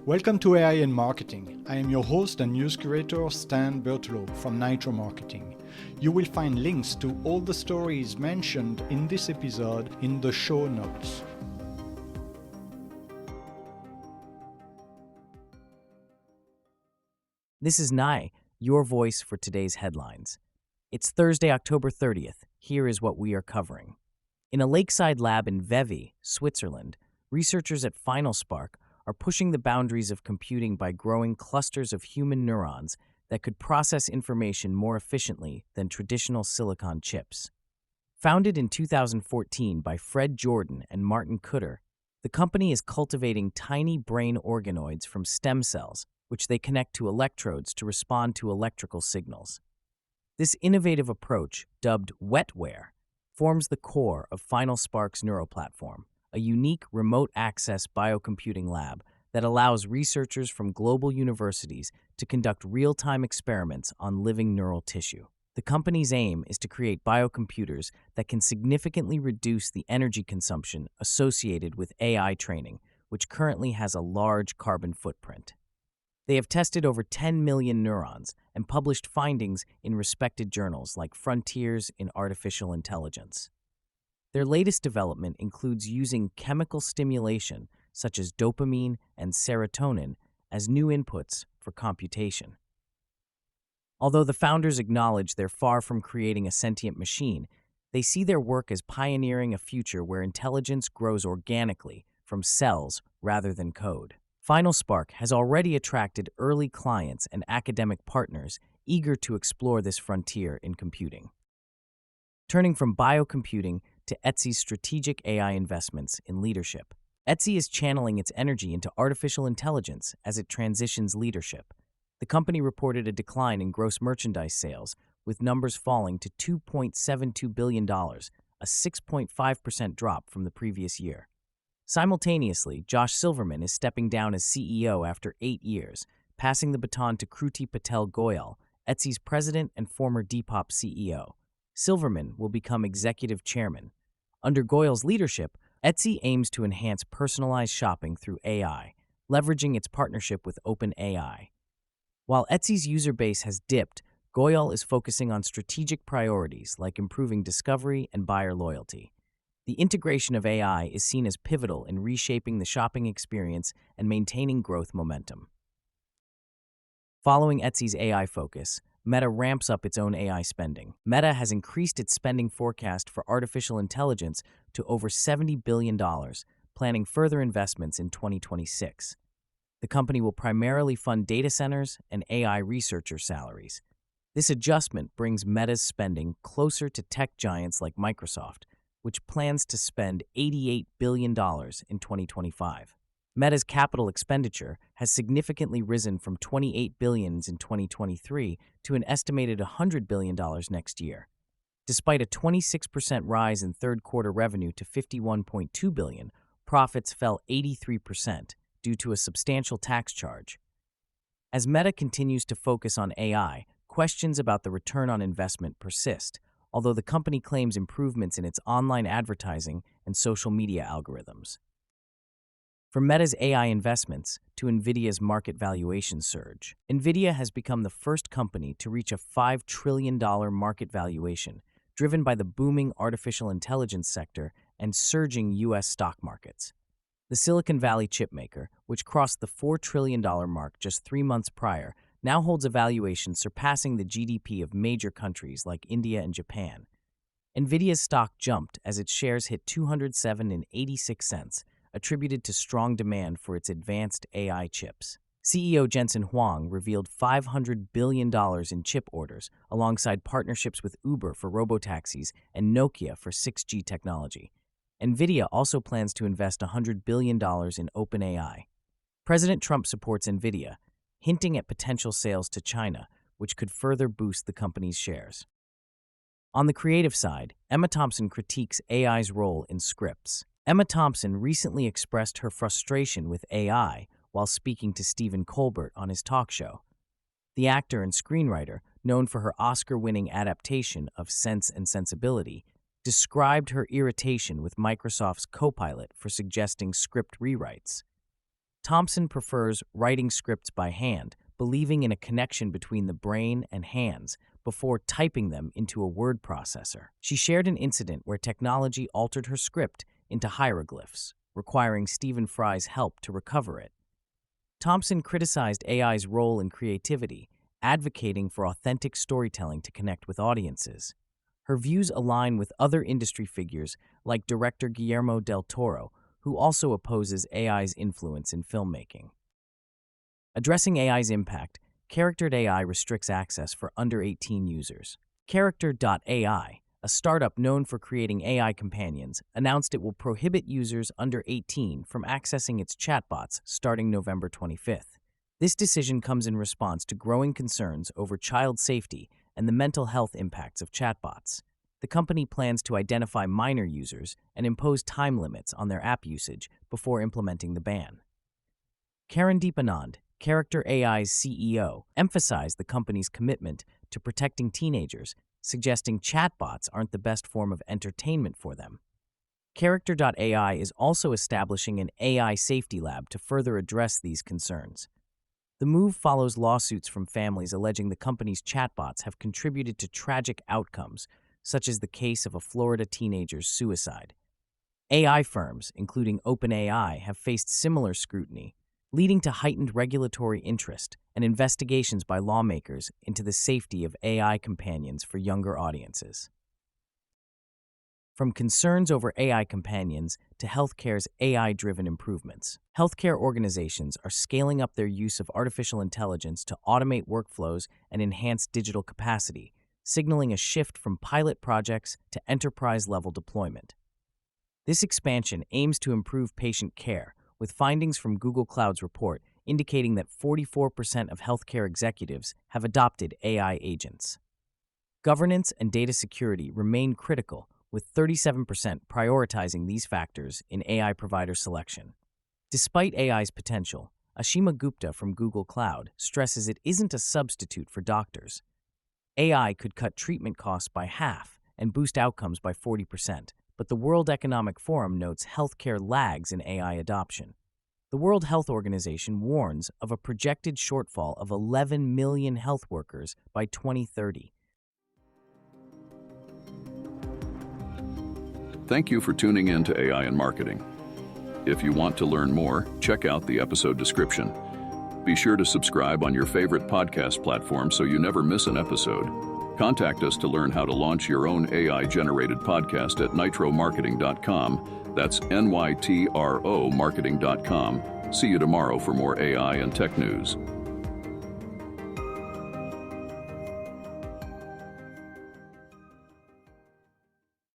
Welcome to AI in Marketing. I am your host and news curator, Stan Bertolo from Nitro Marketing. You will find links to all the stories mentioned in this episode in the show notes. This is Nai, your voice for today's headlines. It's Thursday, October 30th. Here is what we are covering. In a lakeside lab in Vevey, Switzerland, researchers at FinalSpark are pushing the boundaries of computing by growing clusters of human neurons that could process information more efficiently than traditional silicon chips. Founded in 2014 by Fred Jordan and Martin Kutter, the company is cultivating tiny brain organoids from stem cells, which they connect to electrodes to respond to electrical signals. This innovative approach, dubbed wetware, forms the core of FinalSpark's neuroplatform, a unique remote-access biocomputing lab that allows researchers from global universities to conduct real-time experiments on living neural tissue. The company's aim is to create biocomputers that can significantly reduce the energy consumption associated with AI training, which currently has a large carbon footprint. They have tested over 10 million neurons and published findings in respected journals like Frontiers in Artificial Intelligence. Their latest development includes using chemical stimulation, such as dopamine and serotonin, as new inputs for computation. Although the founders acknowledge they're far from creating a sentient machine, they see their work as pioneering a future where intelligence grows organically from cells rather than code. FinalSpark has already attracted early clients and academic partners eager to explore this frontier in computing. Turning from biocomputing to Etsy's strategic AI investments in leadership. Etsy is channeling its energy into artificial intelligence as it transitions leadership. The company reported a decline in gross merchandise sales, with numbers falling to $2.72 billion, a 6.5% drop from the previous year. Simultaneously, Josh Silverman is stepping down as CEO after 8 years, passing the baton to Kruti Patel Goyal, Etsy's president and former Depop CEO. Silverman will become executive chairman. Under Goyal's leadership, Etsy aims to enhance personalized shopping through AI, leveraging its partnership with OpenAI. While Etsy's user base has dipped, Goyal is focusing on strategic priorities like improving discovery and buyer loyalty. The integration of AI is seen as pivotal in reshaping the shopping experience and maintaining growth momentum. Following Etsy's AI focus, Meta ramps up its own AI spending. Meta has increased its spending forecast for artificial intelligence to over $70 billion, planning further investments in 2026. The company will primarily fund data centers and AI researcher salaries. This adjustment brings Meta's spending closer to tech giants like Microsoft, which plans to spend $88 billion in 2025. Meta's capital expenditure has significantly risen from $28 billion in 2023 to an estimated $100 billion next year. Despite a 26% rise in third-quarter revenue to $51.2 billion, profits fell 83% due to a substantial tax charge. As Meta continues to focus on AI, questions about the return on investment persist, although the company claims improvements in its online advertising and social media algorithms. From Meta's AI investments to Nvidia's market valuation surge, Nvidia has become the first company to reach a $5 trillion market valuation, driven by the booming artificial intelligence sector and surging U.S. stock markets. The Silicon Valley chipmaker, which crossed the $4 trillion mark just 3 months prior, now holds a valuation surpassing the GDP of major countries like India and Japan. Nvidia's stock jumped as its shares hit $207.86, attributed to strong demand for its advanced AI chips. CEO Jensen Huang revealed $500 billion in chip orders, alongside partnerships with Uber for robotaxis and Nokia for 6G technology. Nvidia also plans to invest $100 billion in OpenAI. President Trump supports Nvidia, hinting at potential sales to China, which could further boost the company's shares. On the creative side, Emma Thompson critiques AI's role in scripts. Emma Thompson recently expressed her frustration with AI while speaking to Stephen Colbert on his talk show. The actor and screenwriter, known for her Oscar-winning adaptation of Sense and Sensibility, described her irritation with Microsoft's Copilot for suggesting script rewrites. Thompson prefers writing scripts by hand, believing in a connection between the brain and hands before typing them into a word processor. She shared an incident where technology altered her script into hieroglyphs, requiring Stephen Fry's help to recover it. Thompson criticized AI's role in creativity, advocating for authentic storytelling to connect with audiences. Her views align with other industry figures like director Guillermo del Toro, who also opposes AI's influence in filmmaking. Addressing AI's impact, Character.AI restricts access for under 18 users. Character.AI, a startup known for creating AI companions, announced it will prohibit users under 18 from accessing its chatbots starting November 25th. This decision comes in response to growing concerns over child safety and the mental health impacts of chatbots. The company plans to identify minor users and impose time limits on their app usage before implementing the ban. Karandeep Anand, Character.AI's CEO, emphasized the company's commitment to protecting teenagers, suggesting chatbots aren't the best form of entertainment for them. Character.AI is also establishing an AI safety lab to further address these concerns. The move follows lawsuits from families alleging the company's chatbots have contributed to tragic outcomes, such as the case of a Florida teenager's suicide. AI firms, including OpenAI, have faced similar scrutiny, leading to heightened regulatory interest and investigations by lawmakers into the safety of AI companions for younger audiences. From concerns over AI companions to healthcare's AI-driven improvements, healthcare organizations are scaling up their use of artificial intelligence to automate workflows and enhance digital capacity, signaling a shift from pilot projects to enterprise-level deployment. This expansion aims to improve patient care, with findings from Google Cloud's report indicating that 44% of healthcare executives have adopted AI agents. Governance and data security remain critical, with 37% prioritizing these factors in AI provider selection. Despite AI's potential, Ashima Gupta from Google Cloud stresses it isn't a substitute for doctors. AI could cut treatment costs by half and boost outcomes by 40%, but the World Economic Forum notes healthcare lags in AI adoption. The World Health Organization warns of a projected shortfall of 11 million health workers by 2030. Thank you for tuning in to AI and Marketing. If you want to learn more, check out the episode description. Be sure to subscribe on your favorite podcast platform so you never miss an episode. Contact us to learn how to launch your own AI-generated podcast at nitromarketing.com. That's NYTRO marketing.com. See you tomorrow for more AI and tech news.